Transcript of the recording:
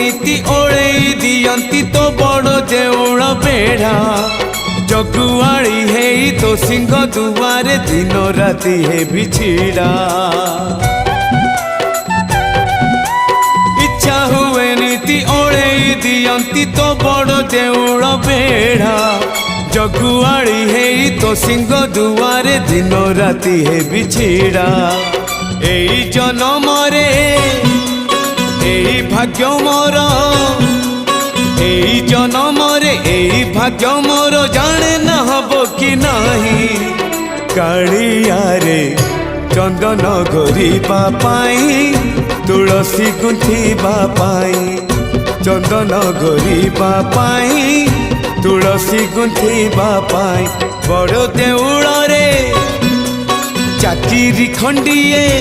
नीति ओळेई दियंती तो बड़ देउळ बेढ़ा जगुआड़ी है तो सिंह दुआरे दिन राति है बिछिड़ा इच्छा हुए नीति ओळेई दियंती तो बड़ देउळ बेढ़ा जगुआड़ी है तो सिंह दुआरे दिन राति है बिछिड़ा एई जन्म रे एई भाग्य मोर एई जन्म रे एई भाग्य मोर जाने न हबो कि नाही कालिया रे चंदन घोरिबा पाई तुलसी गुंथिबा पाई चंदन घोरिबा पाई तुलसी गुंथिबा पाई बड़ देउळ रे चाकिरी खंडिए।